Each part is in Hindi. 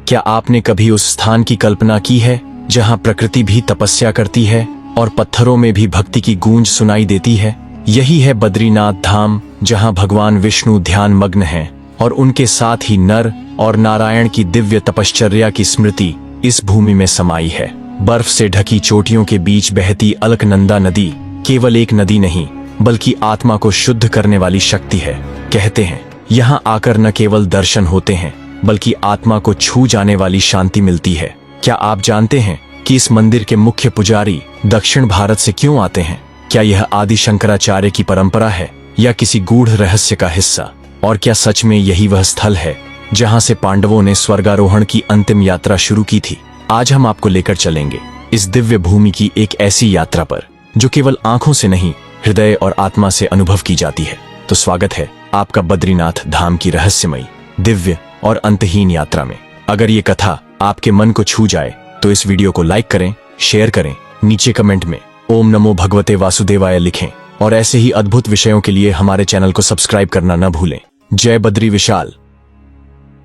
क्या आपने कभी उस स्थान की कल्पना की है जहां प्रकृति भी तपस्या करती है और पत्थरों में भी भक्ति की गूंज सुनाई देती है? यही है बद्रीनाथ धाम, जहां भगवान विष्णु ध्यान मग्न हैं और उनके साथ ही नर और नारायण की दिव्य तपश्चर्या की स्मृति इस भूमि में समाई है। बर्फ से ढकी चोटियों के बीच बहती अलकनंदा नदी केवल एक नदी नहीं, बल्कि आत्मा को शुद्ध करने वाली शक्ति है। कहते हैं यहाँ आकर न केवल दर्शन होते हैं, बल्कि आत्मा को छू जाने वाली शांति मिलती है। क्या आप जानते हैं कि इस मंदिर के मुख्य पुजारी दक्षिण भारत से क्यों आते हैं? क्या यह आदि शंकराचार्य की परंपरा है या किसी गूढ़ रहस्य का हिस्सा? और क्या सच में यही वह स्थल है जहां से पांडवों ने स्वर्गारोहण की अंतिम यात्रा शुरू की थी? आज हम आपको लेकर चलेंगे इस दिव्य भूमि की एक ऐसी यात्रा पर जो केवल आंखों से नहीं, हृदय और आत्मा से अनुभव की जाती है। तो स्वागत है आपका बद्रीनाथ धाम की रहस्यमयी, दिव्य और अंतहीन यात्रा में। अगर ये कथा आपके मन को छू जाए तो इस वीडियो को लाइक करें, शेयर करें, नीचे कमेंट में ओम नमो भगवते वासुदेवाय लिखें और ऐसे ही अद्भुत विषयों के लिए हमारे चैनल को सब्सक्राइब करना न भूलें। जय बद्री विशाल।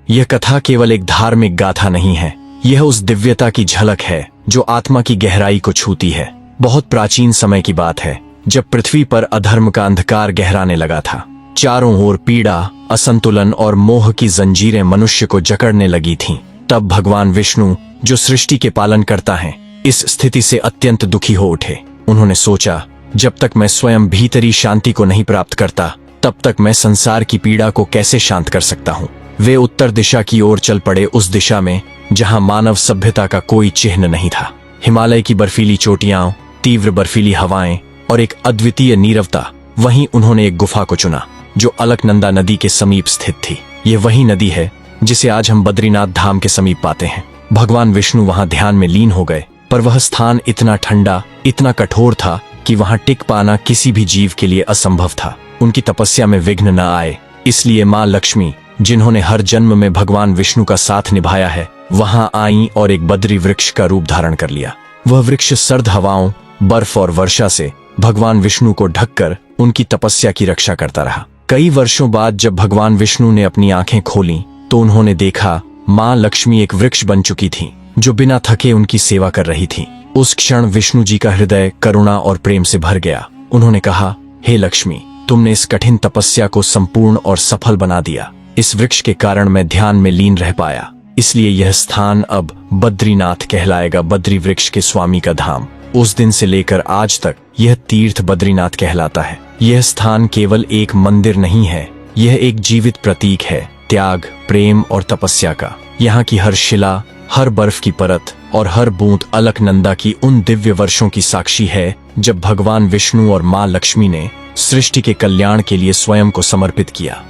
यह कथा केवल एक धार्मिक गाथा नहीं है, यह उस दिव्यता की झलक है जो आत्मा की गहराई को छूती है। बहुत प्राचीन समय की बात है, जब पृथ्वी पर अधर्म का अंधकार गहराने लगा था। चारों ओर पीड़ा, असंतुलन और मोह की जंजीरें मनुष्य को जकड़ने लगी थीं। तब भगवान विष्णु, जो सृष्टि के पालन करता है, इस स्थिति से अत्यंत दुखी हो उठे। उन्होंने सोचा, जब तक मैं स्वयं भीतरी शांति को नहीं प्राप्त करता, तब तक मैं संसार की पीड़ा को कैसे शांत कर सकता हूँ। वे उत्तर दिशा की ओर चल पड़े, उस दिशा में जहां मानव सभ्यता का कोई चिन्ह नहीं था। हिमालय की बर्फीली चोटियां, तीव्र बर्फीली हवाएं और एक अद्वितीय नीरवता। वहीं उन्होंने एक गुफा को चुना जो अलकनंदा नदी के समीप स्थित थी। यह वही नदी है जिसे आज हम बद्रीनाथ धाम के समीप पाते हैं। भगवान विष्णु वहां ध्यान में लीन हो गए, पर वह स्थान इतना ठंडा, इतना कठोर था कि वहां टिक पाना किसी भी जीव के लिए असंभव था। उनकी तपस्या में विघ्न न आए, इसलिए माँ लक्ष्मी, जिन्होंने हर जन्म में भगवान विष्णु का साथ निभाया है, वहां आईं और एक बद्री वृक्ष का रूप धारण कर लिया। वह वृक्ष सर्द हवाओं, बर्फ और वर्षा से भगवान विष्णु को ढककर उनकी तपस्या की रक्षा करता रहा। कई वर्षों बाद जब भगवान विष्णु ने अपनी आंखें खोलीं, तो उन्होंने देखा माँ लक्ष्मी एक वृक्ष बन चुकी थी, जो बिना थके उनकी सेवा कर रही थी। उस क्षण विष्णु जी का हृदय करुणा और प्रेम से भर गया। उन्होंने कहा, हे लक्ष्मी, तुमने इस कठिन तपस्या को संपूर्ण और सफल बना दिया। इस वृक्ष के कारण मैं ध्यान में लीन रह पाया, इसलिए यह स्थान अब बद्रीनाथ कहलाएगा, बद्री वृक्ष के स्वामी का धाम। उस दिन से लेकर आज तक यह तीर्थ बद्रीनाथ कहलाता है। यह स्थान केवल एक मंदिर नहीं है, यह एक जीवित प्रतीक है त्याग, प्रेम और तपस्या का। यहाँ की हर शिला, हर बर्फ की परत और हर बूंद अलकनंदा की उन दिव्य वर्षों की साक्षी है जब भगवान विष्णु और माँ लक्ष्मी ने सृष्टि के कल्याण के लिए स्वयं को समर्पित किया।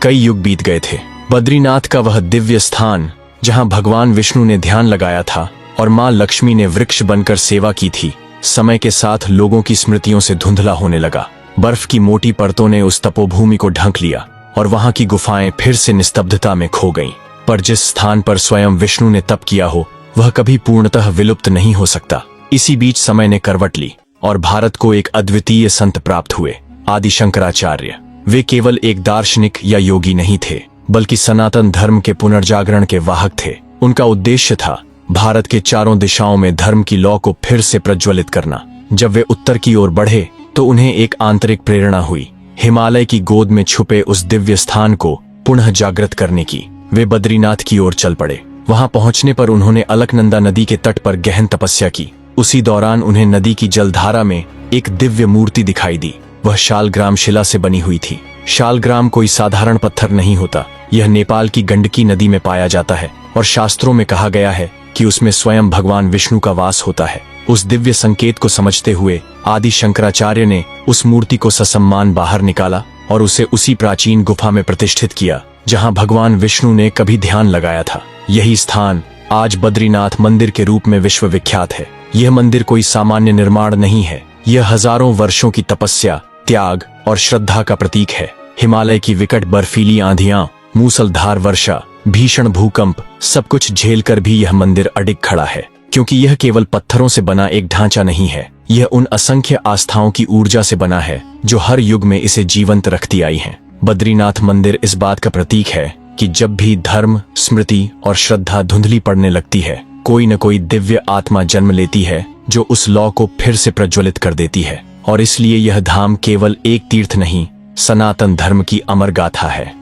कई युग बीत गए थे। बद्रीनाथ का वह दिव्य स्थान जहां भगवान विष्णु ने ध्यान लगाया था और मां लक्ष्मी ने वृक्ष बनकर सेवा की थी, समय के साथ लोगों की स्मृतियों से धुंधला होने लगा। बर्फ की मोटी परतों ने उस तपोभूमि को ढक लिया और वहां की गुफाएं फिर से निस्तब्धता में खो गईं। पर जिस स्थान पर स्वयं विष्णु ने तप किया हो, वह कभी पूर्णतः विलुप्त नहीं हो सकता। इसी बीच समय ने करवट ली और भारत को एक अद्वितीय संत प्राप्त हुए, आदि शंकराचार्य। वे केवल एक दार्शनिक या योगी नहीं थे, बल्कि सनातन धर्म के पुनर्जागरण के वाहक थे। उनका उद्देश्य था भारत के चारों दिशाओं में धर्म की लौ को फिर से प्रज्वलित करना। जब वे उत्तर की ओर बढ़े तो उन्हें एक आंतरिक प्रेरणा हुई, हिमालय की गोद में छुपे उस दिव्य स्थान को पुनः जागृत करने की। वे बद्रीनाथ की ओर चल पड़े। वहां पहुंचने पर उन्होंने अलकनंदा नदी के तट पर गहन तपस्या की। उसी दौरान उन्हें नदी की जलधारा में एक दिव्य मूर्ति दिखाई दी। वह शालग्राम शिला से बनी हुई थी। शालग्राम कोई साधारण पत्थर नहीं होता, यह नेपाल की गंडकी नदी में पाया जाता है और शास्त्रों में कहा गया है कि उसमें स्वयं भगवान विष्णु का वास होता है। उस दिव्य संकेत को समझते हुए आदि शंकराचार्य ने उस मूर्ति को ससम्मान बाहर निकाला और उसे उसी प्राचीन गुफा में प्रतिष्ठित किया जहां भगवान विष्णु ने कभी ध्यान लगाया था। यही स्थान आज बद्रीनाथ मंदिर के रूप में विश्वविख्यात है। यह मंदिर कोई सामान्य निर्माण नहीं है, यह हजारों वर्षों की तपस्या, त्याग और श्रद्धा का प्रतीक है। हिमालय की विकट बर्फीली आंधियां, मूसलधार वर्षा, भीषण भूकंप, सब कुछ झेलकर भी यह मंदिर अडिग खड़ा है, क्योंकि यह केवल पत्थरों से बना एक ढांचा नहीं है। यह उन असंख्य आस्थाओं की ऊर्जा से बना है जो हर युग में इसे जीवंत रखती आई हैं। बद्रीनाथ मंदिर इस बात का प्रतीक है कि जब भी धर्म, स्मृति और श्रद्धा धुंधली पड़ने लगती है, कोई न कोई दिव्य आत्मा जन्म लेती है जो उस लौ को फिर से प्रज्वलित कर देती है। और इसलिए यह धाम केवल एक तीर्थ नहीं, सनातन धर्म की अमर गाथा है।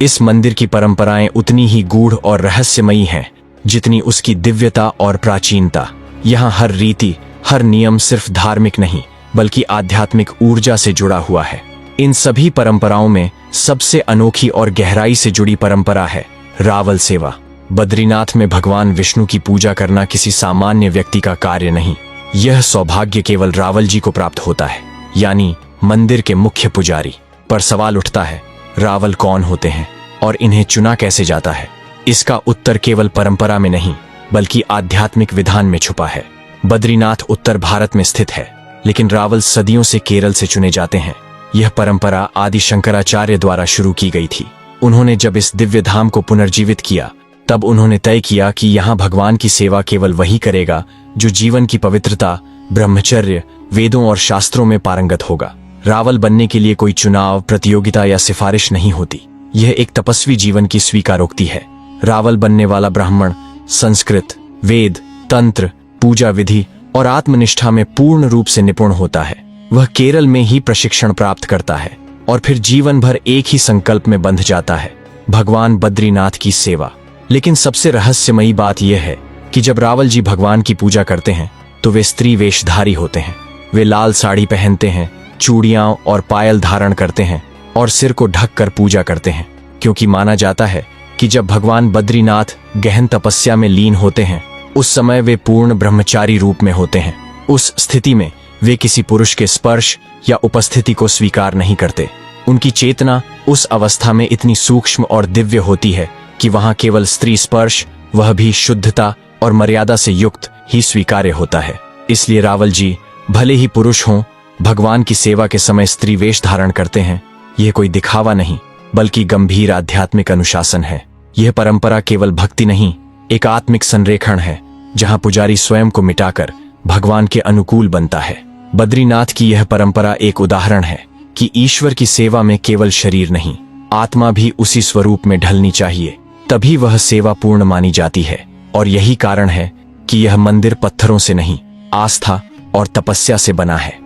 इस मंदिर की परंपराएं उतनी ही गूढ़ और रहस्यमयी हैं जितनी उसकी दिव्यता और प्राचीनता। यहाँ हर रीति, हर नियम सिर्फ धार्मिक नहीं बल्कि आध्यात्मिक ऊर्जा से जुड़ा हुआ है। इन सभी परंपराओं में सबसे अनोखी और गहराई से जुड़ी परंपरा है रावल सेवा। बद्रीनाथ में भगवान विष्णु की पूजा करना किसी सामान्य व्यक्ति का कार्य नहीं। यह सौभाग्य केवल रावल जी को प्राप्त होता है, यानी मंदिर के मुख्य पुजारी। पर सवाल उठता है, रावल कौन होते हैं और इन्हें चुना कैसे जाता है? इसका उत्तर केवल परंपरा में नहीं बल्कि आध्यात्मिक विधान में छुपा है। बद्रीनाथ उत्तर भारत में स्थित है, लेकिन रावल सदियों से केरल से चुने जाते हैं। यह परंपरा आदि शंकराचार्य द्वारा शुरू की गई थी। उन्होंने जब इस दिव्य धाम को पुनर्जीवित किया, तब उन्होंने तय किया कि यहाँ भगवान की सेवा केवल वही करेगा जो जीवन की पवित्रता, ब्रह्मचर्य, वेदों और शास्त्रों में पारंगत होगा। रावल बनने के लिए कोई चुनाव, प्रतियोगिता या सिफारिश नहीं होती। यह एक तपस्वी जीवन की स्वीकारोक्ति है। रावल बनने वाला ब्राह्मण संस्कृत, वेद, तंत्र, पूजा विधि और आत्मनिष्ठा में पूर्ण रूप से निपुण होता है। वह केरल में ही प्रशिक्षण प्राप्त करता है और फिर जीवन भर एक ही संकल्प में बंध जाता है, भगवान बद्रीनाथ की सेवा। लेकिन सबसे रहस्यमयी बात यह है कि जब रावल जी भगवान की पूजा करते हैं तो वे स्त्री वेशधारी होते हैं। वे लाल साड़ी पहनते हैं, चूड़ियां और पायल धारण करते हैं और सिर को ढककर पूजा करते हैं, क्योंकि माना जाता है कि जब भगवान बद्रीनाथ गहन तपस्या में लीन होते हैं उस समय वे पूर्ण ब्रह्मचारी रूप में होते हैं। उस स्थिति में वे किसी पुरुष के स्पर्श या उपस्थिति को स्वीकार नहीं करते। उनकी चेतना उस अवस्था में इतनी सूक्ष्म और दिव्य होती है कि वहां केवल स्त्री स्पर्श, वह भी शुद्धता और मर्यादा से युक्त, ही स्वीकार्य होता है। इसलिए रावल जी भले ही पुरुष हों, भगवान की सेवा के समय स्त्री वेश धारण करते हैं। यह कोई दिखावा नहीं बल्कि गंभीर आध्यात्मिक अनुशासन है। यह परंपरा केवल भक्ति नहीं, एक आत्मिक संरेखण है जहां पुजारी स्वयं को मिटाकर भगवान के अनुकूल बनता है। बद्रीनाथ की यह परंपरा एक उदाहरण है कि ईश्वर की सेवा में केवल शरीर नहीं, आत्मा भी उसी स्वरूप में ढलनी चाहिए, तभी वह सेवा पूर्ण मानी जाती है। और यही कारण है कि यह मंदिर पत्थरों से नहीं, आस्था और तपस्या से बना है।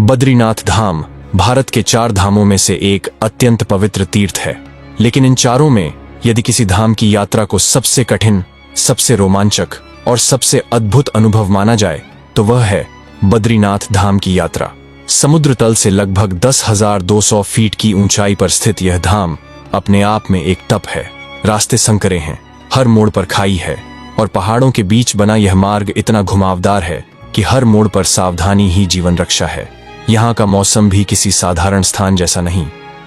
बद्रीनाथ धाम भारत के 4 धामों में से एक अत्यंत पवित्र तीर्थ है। लेकिन इन चारों में यदि किसी धाम की यात्रा को सबसे कठिन, सबसे रोमांचक और सबसे अद्भुत अनुभव माना जाए तो वह है बद्रीनाथ धाम की यात्रा। समुद्र तल से लगभग 10,200 फीट की ऊंचाई पर स्थित यह धाम अपने आप में एक तप है। रास्ते संकरे हैं, हर मोड़ पर खाई है और पहाड़ों के बीच बना यह मार्ग इतना घुमावदार है कि हर मोड़ पर सावधानी ही जीवन रक्षा है। यहाँ का मौसम भी किसी साधारण स्थान जैसा नहीं।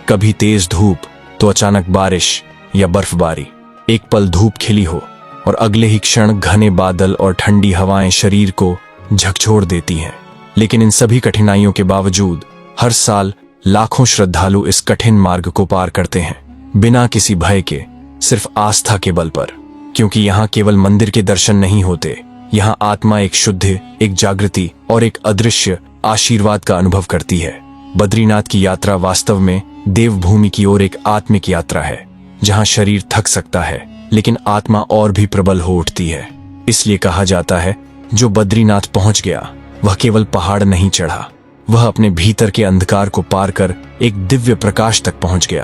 कभी तेज धूप तो अचानक बारिश या बर्फबारी। एक पल धूप खिली हो और अगले ही क्षण घने बादल और ठंडी हवाएं शरीर को झकझोर देती हैं। लेकिन इन सभी कठिनाइयों के बावजूद हर साल लाखों श्रद्धालु इस कठिन मार्ग को पार करते हैं, बिना किसी भय के, सिर्फ आस्था के बल पर। क्योंकि यहाँ केवल मंदिर के दर्शन नहीं होते, यहाँ आत्मा एक शुद्ध, एक जागृति और एक अदृश्य आशीर्वाद का अनुभव करती है। बद्रीनाथ की यात्रा वास्तव में देवभूमि की ओर एक आत्मिक यात्रा है, जहाँ शरीर थक सकता है लेकिन आत्मा और भी प्रबल हो उठती है। इसलिए कहा जाता है, जो बद्रीनाथ पहुंच गया वह केवल पहाड़ नहीं चढ़ा, वह अपने भीतर के अंधकार को पार कर एक दिव्य प्रकाश तक पहुंच गया।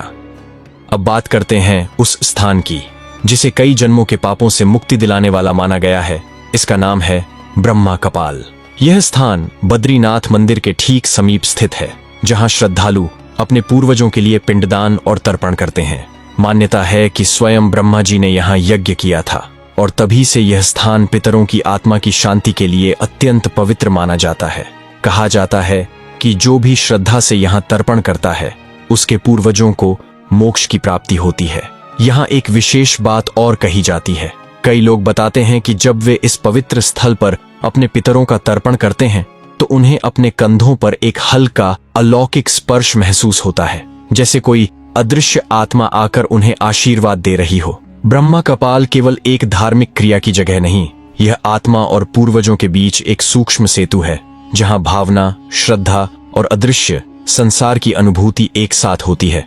अब बात करते हैं उस स्थान की जिसे कई जन्मों के पापों से मुक्ति दिलाने वाला माना गया है। इसका नाम है ब्रह्मा कपाल। यह स्थान बद्रीनाथ मंदिर के ठीक समीप स्थित है, जहां श्रद्धालु अपने पूर्वजों के लिए पिंडदान और तर्पण करते हैं। मान्यता है कि स्वयं ब्रह्मा जी ने यहाँ यज्ञ किया था और तभी से यह स्थान पितरों की आत्मा की शांति के लिए अत्यंत पवित्र माना जाता है। कहा जाता है कि जो भी श्रद्धा से यहाँ तर्पण करता है उसके पूर्वजों को मोक्ष की प्राप्ति होती है। यहाँ एक विशेष बात और कही जाती है। कई लोग बताते हैं कि जब वे इस पवित्र स्थल पर अपने पितरों का तर्पण करते हैं तो उन्हें अपने कंधों पर एक हल्का अलौकिक स्पर्श महसूस होता है, जैसे कोई अदृश्य आत्मा आकर उन्हें आशीर्वाद दे रही हो। ब्रह्मा कपाल केवल एक धार्मिक क्रिया की जगह नहीं, यह आत्मा और पूर्वजों के बीच एक सूक्ष्म सेतु है, जहां भावना, श्रद्धा और अदृश्य संसार की अनुभूति एक साथ होती है।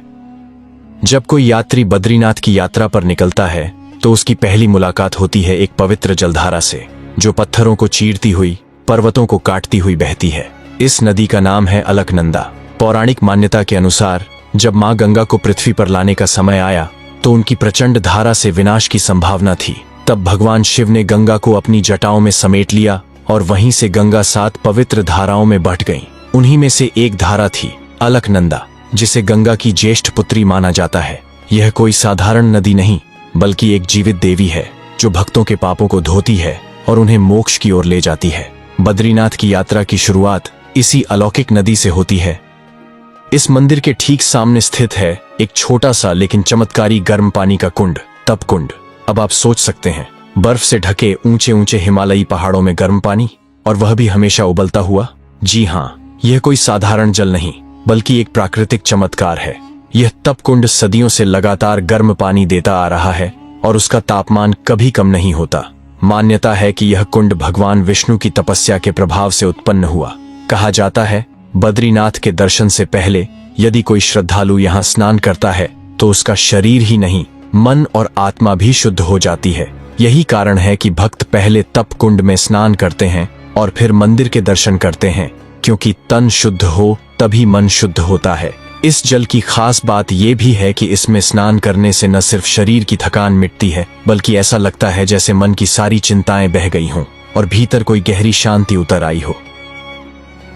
जब कोई यात्री बद्रीनाथ की यात्रा पर निकलता है तो उसकी पहली मुलाकात होती है एक पवित्र जलधारा से, जो पत्थरों को चीरती हुई, पर्वतों को काटती हुई बहती है। इस नदी का नाम है अलकनंदा। पौराणिक मान्यता के अनुसार जब मां गंगा को पृथ्वी पर लाने का समय आया तो उनकी प्रचंड धारा से विनाश की संभावना थी। तब भगवान शिव ने गंगा को अपनी जटाओं में समेट लिया और वहीं से गंगा 7 पवित्र धाराओं में बट गई। उन्हीं में से एक धारा थी अलकनंदा, जिसे गंगा की ज्येष्ठ पुत्री माना जाता है। यह कोई साधारण नदी नहीं, बल्कि एक जीवित देवी है जो भक्तों के पापों को धोती है और उन्हें मोक्ष की ओर ले जाती है। बद्रीनाथ की यात्रा की शुरुआत इसी अलौकिक नदी से होती है। इस मंदिर के ठीक सामने स्थित है एक छोटा सा लेकिन चमत्कारी गर्म पानी का कुंड, तप कुंड। अब आप सोच सकते हैं, बर्फ से ढके ऊंचे ऊंचे हिमालयी पहाड़ों में गर्म पानी, और वह भी हमेशा उबलता हुआ। जी हाँ, यह कोई साधारण जल नहीं, बल्कि एक प्राकृतिक चमत्कार है। यह तप कुंड सदियों से लगातार गर्म पानी देता आ रहा है और उसका तापमान कभी कम नहीं होता। मान्यता है कि यह कुंड भगवान विष्णु की तपस्या के प्रभाव से उत्पन्न हुआ। कहा जाता है, बद्रीनाथ के दर्शन से पहले यदि कोई श्रद्धालु यहाँ स्नान करता है तो उसका शरीर ही नहीं, मन और आत्मा भी शुद्ध हो जाती है। यही कारण है कि भक्त पहले तप कुंड में स्नान करते हैं और फिर मंदिर के दर्शन करते हैं, क्योंकि तन शुद्ध हो तभी मन शुद्ध होता है। इस जल की खास बात यह भी है कि इसमें स्नान करने से न सिर्फ शरीर की थकान मिटती है, बल्कि ऐसा लगता है जैसे मन की सारी चिंताएं बह गई हों और भीतर कोई गहरी शांति उतर आई हो।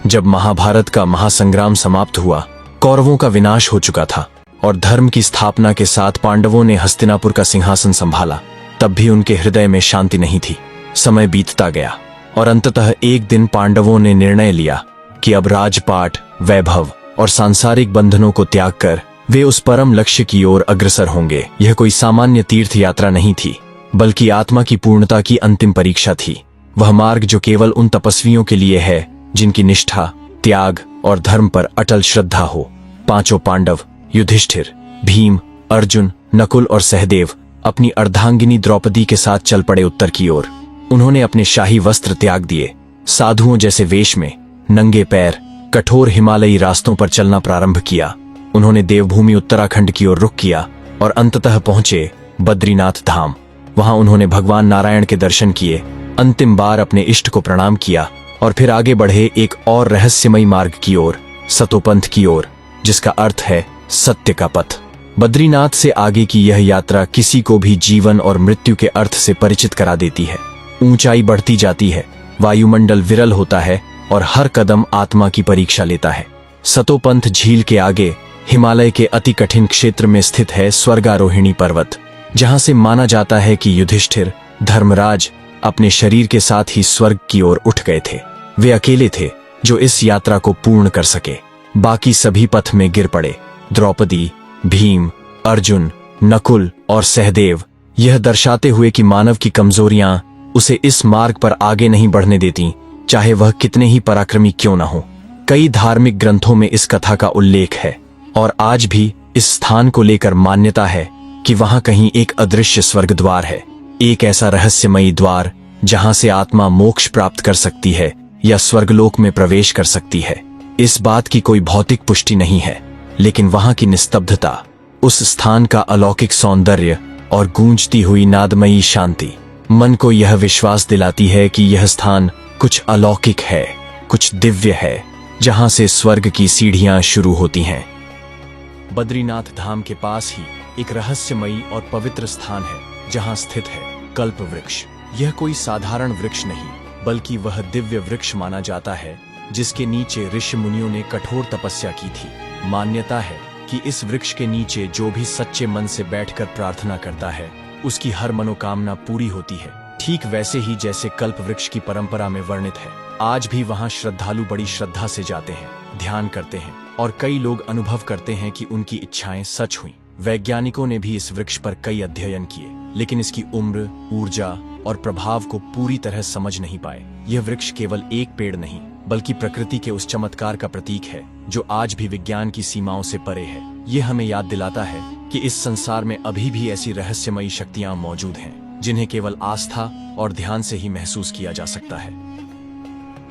जब महाभारत का महासंग्राम समाप्त हुआ, कौरवों का विनाश हो चुका था और धर्म की स्थापना के साथ पांडवों ने हस्तिनापुर का सिंहासन संभाला, तब भी उनके हृदय में शांति नहीं थी। समय बीतता गया और अंततः एक दिन पांडवों ने निर्णय लिया कि अब राजपाट, वैभव और सांसारिक बंधनों को त्याग कर वे उस परम लक्ष्य की ओर अग्रसर होंगे। यह कोई सामान्य तीर्थ यात्रा नहीं थी, बल्कि आत्मा की पूर्णता की अंतिम परीक्षा थी। वह मार्ग जो केवल उन तपस्वियों के लिए है जिनकी निष्ठा, त्याग और धर्म पर अटल श्रद्धा हो। 5 पांडव युधिष्ठिर, भीम, अर्जुन, नकुल और सहदेव अपनी अर्धांगिनी द्रौपदी के साथ चल पड़े उत्तर की ओर। उन्होंने अपने शाही वस्त्र त्याग दिए, साधुओं जैसे वेश में नंगे पैर कठोर हिमालयी रास्तों पर चलना प्रारंभ किया। उन्होंने देवभूमि उत्तराखंड की ओर रुख किया और अंततः पहुंचे बद्रीनाथ धाम। वहां उन्होंने भगवान नारायण के दर्शन किए, अंतिम बार अपने इष्ट को प्रणाम किया और फिर आगे बढ़े एक और रहस्यमयी मार्ग की ओर, सतोपंथ की ओर, जिसका अर्थ है सत्य का पथ। बद्रीनाथ से आगे की यह यात्रा किसी को भी जीवन और मृत्यु के अर्थ से परिचित करा देती है। ऊंचाई बढ़ती जाती है, वायुमंडल विरल होता है और हर कदम आत्मा की परीक्षा लेता है। सतोपंथ झील के आगे हिमालय के अति कठिन क्षेत्र में स्थित है स्वर्गारोहिणी पर्वत, जहां से माना जाता है कि युधिष्ठिर, धर्मराज अपने शरीर के साथ ही स्वर्ग की ओर उठ गए थे। वे अकेले थे जो इस यात्रा को पूर्ण कर सके। बाकी सभी पथ में गिर पड़े। द्रौपदी, भीम, अर्जुन, नकुल और सहदेव, यह दर्शाते हुए कि मानव की कमजोरियां उसे इस मार्ग पर आगे नहीं बढ़ने देती, चाहे वह कितने ही पराक्रमी क्यों न हो। कई धार्मिक ग्रंथों में इस कथा का उल्लेख है और आज भी इस स्थान को लेकर मान्यता है कि वहां कहीं एक अदृश्य स्वर्ग द्वार है, एक ऐसा रहस्यमयी द्वार जहां से आत्मा मोक्ष प्राप्त कर सकती है या स्वर्गलोक में प्रवेश कर सकती है। इस बात की कोई भौतिक पुष्टि नहीं है, लेकिन वहां की निस्तब्धता, उस स्थान का अलौकिक सौंदर्य और गूंजती हुई नादमयी शांति मन को यह विश्वास दिलाती है कि यह स्थान कुछ अलौकिक है, कुछ दिव्य है, जहां से स्वर्ग की सीढ़ियां शुरू होती हैं। बद्रीनाथ धाम के पास ही एक रहस्यमयी और पवित्र स्थान है जहां स्थित है कल्प वृक्ष। यह कोई साधारण वृक्ष नहीं, बल्कि वह दिव्य वृक्ष माना जाता है जिसके नीचे ऋषि मुनियों ने कठोर तपस्या की थी। मान्यता है कि इस वृक्ष के नीचे जो भी सच्चे मन से बैठकर प्रार्थना करता है, उसकी हर मनोकामना पूरी होती है। ठीक वैसे ही जैसे कल्प वृक्ष की परंपरा में वर्णित है। आज भी वहां श्रद्धालु बड़ी श्रद्धा से जाते हैं, ध्यान करते हैं और कई लोग अनुभव करते हैं कि उनकी इच्छाएं सच हुई। वैज्ञानिकों ने भी इस वृक्ष पर कई अध्ययन किए, लेकिन इसकी उम्र, ऊर्जा और प्रभाव को पूरी तरह समझ नहीं पाए। यह वृक्ष केवल एक पेड़ नहीं, बल्कि प्रकृति के उस चमत्कार का प्रतीक है जो आज भी विज्ञान की सीमाओं से परे है। यह हमें याद दिलाता है कि इस संसार में अभी भी ऐसी रहस्यमयी शक्तियां मौजूद हैं जिन्हें केवल आस्था और ध्यान से ही महसूस किया जा सकता है।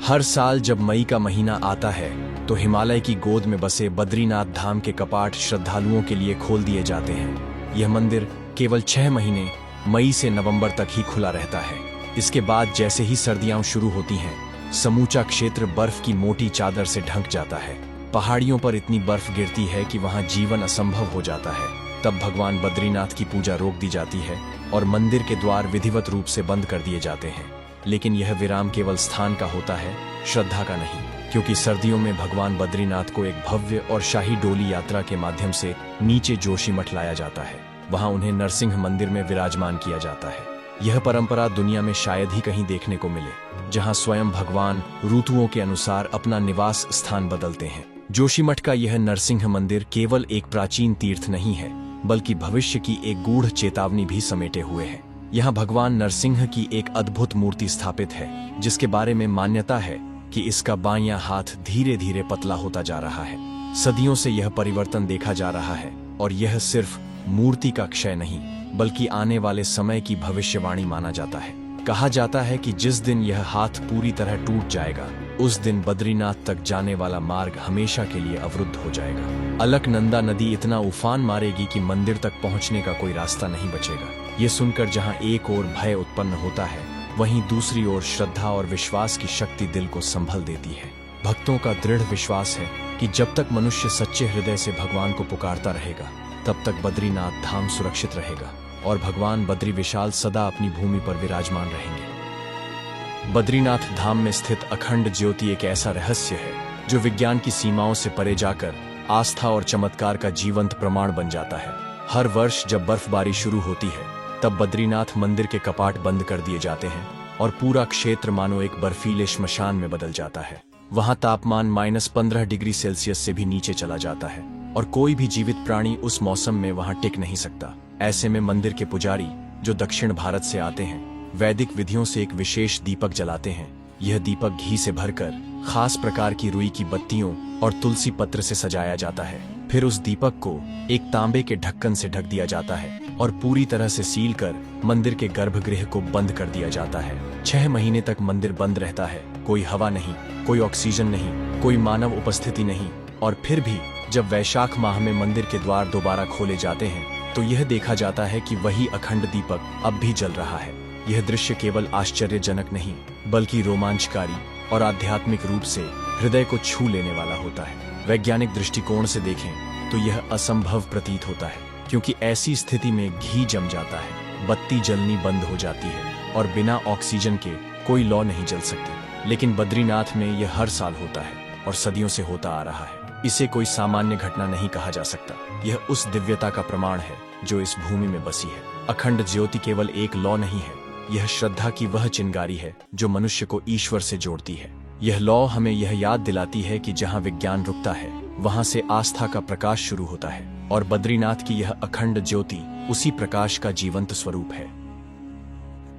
हर साल जब मई का महीना आता है, तो हिमालय की गोद में बसे बद्रीनाथ धाम के कपाट श्रद्धालुओं के लिए खोल दिए जाते हैं। यह मंदिर केवल 6 महीने मई से नवंबर तक ही खुला रहता है। इसके बाद जैसे ही सर्दियां शुरू होती हैं, समूचा क्षेत्र बर्फ की मोटी चादर से ढक जाता है। पहाड़ियों पर इतनी बर्फ गिरती है कि वहां जीवन असंभव हो जाता है। तब भगवान बद्रीनाथ की पूजा रोक दी जाती है और मंदिर के द्वार विधिवत रूप से बंद कर दिए जाते हैं। लेकिन यह विराम केवल स्थान का होता है, श्रद्धा का नहीं, क्योंकि सर्दियों में भगवान बद्रीनाथ को एक भव्य और शाही डोली यात्रा के माध्यम से नीचे जोशीमठ लाया जाता है। वहां उन्हें नरसिंह मंदिर में विराजमान किया जाता है। यह परंपरा दुनिया में शायद ही कहीं देखने को मिले, जहां स्वयं भगवान ऋतुओं के अनुसार अपना निवास स्थान बदलते हैं। जोशीमठ का यह नरसिंह मंदिर केवल एक प्राचीन तीर्थ नहीं है, बल्कि भविष्य की एक गूढ़ चेतावनी भी समेटे हुए है। यहाँ भगवान नरसिंह की एक अद्भुत मूर्ति स्थापित है, जिसके बारे में मान्यता है कि इसका बायां हाथ धीरे धीरे पतला होता जा रहा है। सदियों से यह परिवर्तन देखा जा रहा है और यह सिर्फ मूर्ति का क्षय नहीं, बल्कि आने वाले समय की भविष्यवाणी माना जाता है। कहा जाता है कि जिस दिन यह हाथ पूरी तरह टूट जाएगा, उस दिन बद्रीनाथ तक जाने वाला मार्ग हमेशा के लिए अवरुद्ध हो जाएगा। अलकनंदा नदी इतना उफान मारेगी कि मंदिर तक पहुंचने का कोई रास्ता नहीं बचेगा। ये सुनकर जहां एक ओर भय उत्पन्न होता है, वहीं दूसरी ओर श्रद्धा और विश्वास की शक्ति दिल को संभल देती है। भक्तों का दृढ़ विश्वास है कि जब तक मनुष्य सच्चे हृदय से भगवान को पुकारता रहेगा, तब तक बद्रीनाथ धाम सुरक्षित रहेगा और भगवान बद्री विशाल सदा अपनी भूमि पर विराजमान रहेंगे। बद्रीनाथ धाम में स्थित अखंड ज्योति एक ऐसा रहस्य है जो विज्ञान की सीमाओं से परे जाकर आस्था और चमत्कार का जीवंत प्रमाण बन जाता है। हर वर्ष जब बर्फबारी शुरू होती है, तब बद्रीनाथ मंदिर के कपाट बंद कर दिए जाते हैं और पूरा क्षेत्र मानो एक बर्फीले श्मशान में बदल जाता है। वहां तापमान -15 डिग्री सेल्सियस से भी नीचे चला जाता है और कोई भी जीवित प्राणी उस मौसम में वहां टिक नहीं सकता। ऐसे में मंदिर के पुजारी, जो दक्षिण भारत से आते हैं, वैदिक विधियों से एक विशेष दीपक जलाते हैं। यह दीपक घी से भरकर खास प्रकार की रुई की बत्तियों और तुलसी पत्र से सजाया जाता है। फिर उस दीपक को एक तांबे के ढक्कन से ढक दिया जाता है और पूरी तरह से सील कर मंदिर के गर्भगृह को बंद कर दिया जाता है। 6 महीने तक मंदिर बंद रहता है। कोई हवा नहीं, कोई ऑक्सीजन नहीं, कोई मानव उपस्थिति नहीं। और फिर भी जब वैशाख माह में मंदिर के द्वार दोबारा खोले जाते हैं, तो यह देखा जाता है कि वही अखंड दीपक अब भी जल रहा है। यह दृश्य केवल आश्चर्यजनक नहीं, बल्कि रोमांचकारी और आध्यात्मिक रूप से हृदय को छू लेने वाला होता है। वैज्ञानिक दृष्टिकोण से देखें तो यह असंभव प्रतीत होता है, क्योंकि ऐसी स्थिति में घी जम जाता है, बत्ती जलनी बंद हो जाती है और बिना ऑक्सीजन के कोई लौ नहीं जल सकती। लेकिन बद्रीनाथ में यह हर साल होता है और सदियों से होता आ रहा है। इसे कोई सामान्य घटना नहीं कहा जा सकता। यह उस दिव्यता का प्रमाण है जो इस भूमि में बसी है। अखंड ज्योति केवल एक लौ नहीं है, यह श्रद्धा की वह चिंगारी है जो मनुष्य को ईश्वर से जोड़ती है। यह लौ हमें यह याद दिलाती है कि जहाँ विज्ञान रुकता है, वहाँ से आस्था का प्रकाश शुरू होता है और बद्रीनाथ की यह अखंड ज्योति उसी प्रकाश का जीवंत स्वरूप है।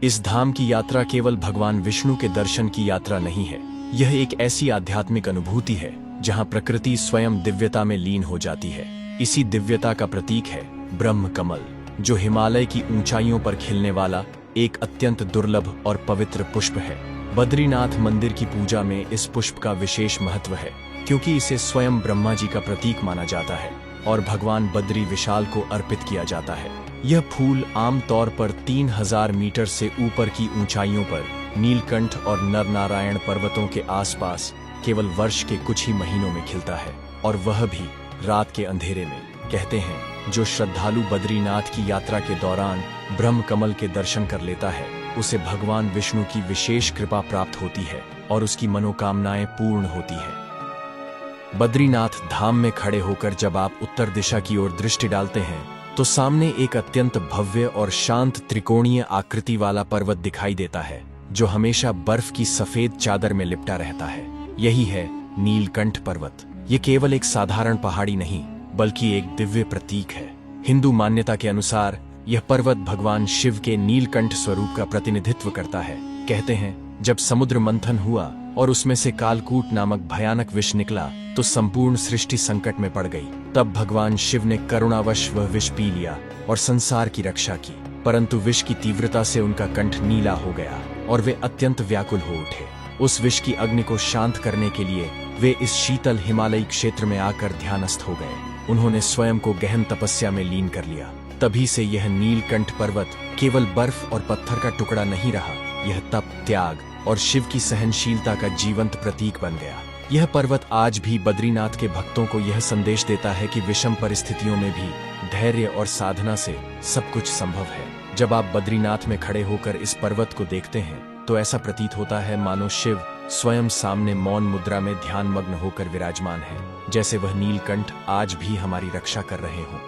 इस धाम की यात्रा केवल भगवान विष्णु के दर्शन की यात्रा नहीं है, यह एक ऐसी आध्यात्मिक अनुभूति है जहाँ प्रकृति स्वयं दिव्यता में लीन हो जाती है। इसी दिव्यता का प्रतीक है ब्रह्म कमल, जो हिमालय की ऊंचाइयों पर खिलने वाला एक अत्यंत दुर्लभ और पवित्र पुष्प है। बद्रीनाथ मंदिर की पूजा में इस पुष्प का विशेष महत्व है, क्योंकि इसे स्वयं ब्रह्मा जी का प्रतीक माना जाता है और भगवान बद्री विशाल को अर्पित किया जाता है। यह फूल आमतौर पर 3000 मीटर से ऊपर की ऊंचाइयों पर नीलकंठ और नरनारायण पर्वतों के आसपास केवल वर्ष के कुछ ही महीनों में खिलता है, और वह भी रात के अंधेरे में। कहते हैं जो श्रद्धालु बद्रीनाथ की यात्रा के दौरान ब्रह्म कमल के दर्शन कर लेता है, उसे भगवान विष्णु की विशेष कृपा प्राप्त होती है और उसकी मनोकामनाएं पूर्ण होती है। बद्रीनाथ धाम में खड़े होकर जब आप उत्तर दिशा की ओर दृष्टि डालते हैं, तो सामने एक अत्यंत भव्य और शांत त्रिकोणीय आकृति वाला पर्वत दिखाई देता है, जो हमेशा बर्फ की सफेद चादर में लिपटा रहता है। यही है नीलकंठ पर्वत। ये केवल एक साधारण पहाड़ी नहीं, बल्कि एक दिव्य प्रतीक है। हिंदू मान्यता के अनुसार यह पर्वत भगवान शिव के नीलकंठ स्वरूप का प्रतिनिधित्व करता है। कहते हैं जब समुद्र मंथन हुआ और उसमें से कालकूट नामक भयानक विष निकला, तो संपूर्ण सृष्टि संकट में पड़ गई। तब भगवान शिव ने करुणावश वह विष पी लिया और संसार की रक्षा की। परंतु विष की तीव्रता से उनका कंठ नीला हो गया और वे अत्यंत व्याकुल हो उठे। उस विष की अग्नि को शांत करने के लिए वे इस शीतल हिमालयी क्षेत्र में आकर ध्यानस्थ हो गए। उन्होंने स्वयं को गहन तपस्या में लीन कर लिया। तभी से यह नीलकंठ पर्वत केवल बर्फ और पत्थर का टुकड़ा नहीं रहा, यह तप, त्याग और शिव की सहनशीलता का जीवंत प्रतीक बन गया। यह पर्वत आज भी बद्रीनाथ के भक्तों को यह संदेश देता है कि विषम परिस्थितियों में भी धैर्य और साधना से सब कुछ संभव है। जब आप बद्रीनाथ में खड़े होकर इस पर्वत को देखते हैं तो ऐसा प्रतीत होता है मानो शिव स्वयं सामने मौन मुद्रा में ध्यान मग्न होकर विराजमान है, जैसे वह नीलकंठ आज भी हमारी रक्षा कर रहे हों।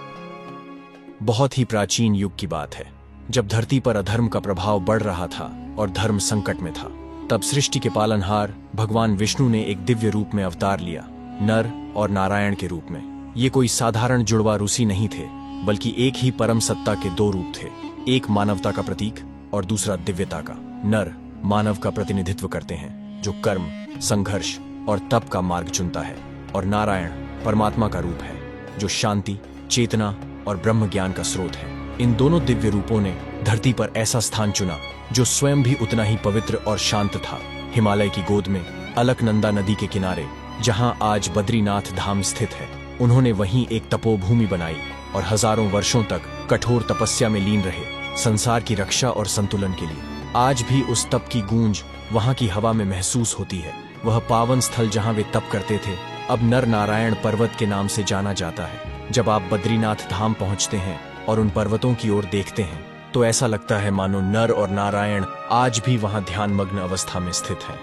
बहुत ही प्राचीन युग की बात है, जब धरती पर अधर्म का प्रभाव बढ़ रहा था और धर्म संकट में था, तब सृष्टि के पालनहार भगवान विष्णु ने एक दिव्य रूप में अवतार लिया, नर और नारायण के रूप में। ये कोई साधारण जुड़वा ऋषि नहीं थे, बल्कि एक ही परम सत्ता के दो रूप थे, एक मानवता का प्रतीक और दूसरा दिव्यता का। नर मानव का प्रतिनिधित्व करते हैं, जो कर्म, संघर्ष और तप का मार्ग चुनता है, और नारायण परमात्मा का रूप है, जो शांति, चेतना और ब्रह्म ज्ञान का स्रोत है। इन दोनों दिव्य रूपों ने धरती पर ऐसा स्थान चुना जो स्वयं भी उतना ही पवित्र और शांत था। हिमालय की गोद में अलकनंदा नदी के किनारे, जहां आज बद्रीनाथ धाम स्थित है, उन्होंने वहीं एक तपोभूमि बनाई और हजारों वर्षों तक कठोर तपस्या में लीन रहे, संसार की रक्षा और संतुलन के लिए। आज भी उस तप की गूंज वहां की हवा में महसूस होती है। वह पावन स्थल जहां वे तप करते थे अब नर नारायण पर्वत के नाम से जाना जाता है। जब आप बद्रीनाथ धाम पहुंचते हैं और उन पर्वतों की ओर देखते हैं तो ऐसा लगता है मानो नर और नारायण आज भी वहां ध्यानमग्न अवस्था में स्थित हैं।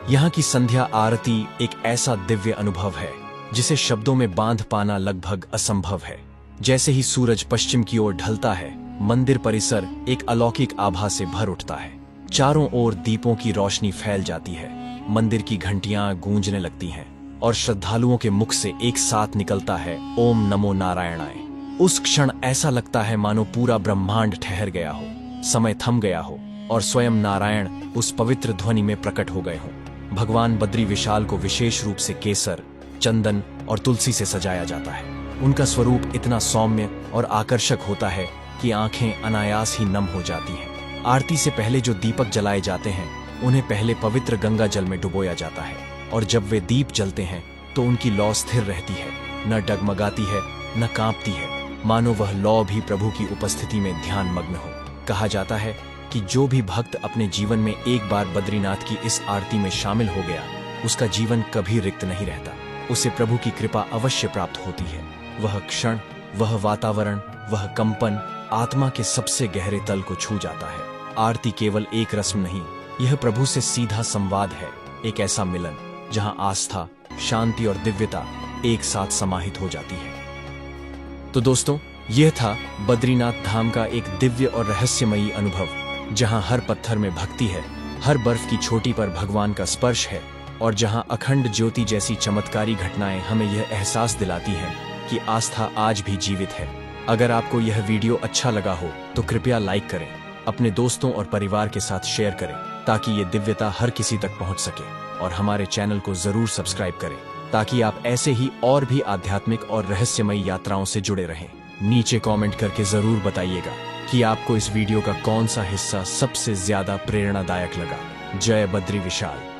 यहाँ की संध्या आरती एक ऐसा दिव्य अनुभव है जिसे शब्दों में बांध पाना लगभग असंभव है। जैसे ही सूरज पश्चिम की ओर ढलता है, मंदिर परिसर एक अलौकिक आभा से भर उठता है। चारों ओर दीपों की रोशनी फैल जाती है, मंदिर की घंटियां गूंजने लगती हैं और श्रद्धालुओं के मुख से एक साथ निकलता है ओम नमो नारायणाय। उस क्षण ऐसा लगता है मानो पूरा ब्रह्मांड ठहर गया हो, समय थम गया हो और स्वयं नारायण उस पवित्र ध्वनि में प्रकट हो गए हों। भगवान बद्री विशाल को विशेष रूप से केसर, चंदन और तुलसी से सजाया जाता है। उनका स्वरूप इतना सौम्य और आकर्षक होता है कि आंखें अनायास ही नम हो जाती हैं। आरती से पहले जो दीपक जलाए जाते हैं उन्हें पहले पवित्र गंगा जल में डुबोया जाता है, और जब वे दीप जलते हैं तो उनकी लौ स्थिर रहती है, न डगमगाती है न कांपती है, मानो वह लौ भी प्रभु की उपस्थिति में ध्यान मग्न हो। कहा जाता है कि जो भी भक्त अपने जीवन में एक बार बद्रीनाथ की इस आरती में शामिल हो गया, उसका जीवन कभी रिक्त नहीं रहता, उसे प्रभु की कृपा अवश्य प्राप्त होती है। वह क्षण, वह वातावरण, वह कंपन आत्मा के सबसे गहरे तल को छू जाता है। आरती केवल एक रस्म नहीं, यह प्रभु से सीधा संवाद है, एक ऐसा मिलन जहां आस्था, शांति और दिव्यता एक साथ समाहित हो जाती है। तो दोस्तों, यह था बद्रीनाथ धाम का एक दिव्य और रहस्यमयी अनुभव, जहां हर पत्थर में भक्ति है, हर बर्फ की चोटी पर भगवान का स्पर्श है, और जहां अखंड ज्योति जैसी चमत्कारी घटनाएं हमें यह एहसास दिलाती हैं कि आस्था आज भी जीवित है। अगर आपको यह वीडियो अच्छा लगा हो तो कृपया लाइक करें, अपने दोस्तों और परिवार के साथ शेयर करें, ताकि ये दिव्यता हर किसी तक पहुंच सके, और हमारे चैनल को जरूर सब्सक्राइब करें ताकि आप ऐसे ही और भी आध्यात्मिक और रहस्यमयी यात्राओं से जुड़े रहें। नीचे कमेंट करके जरूर बताइएगा कि आपको इस वीडियो का कौन सा हिस्सा सबसे ज्यादा प्रेरणादायक लगा। जय बद्री विशाल।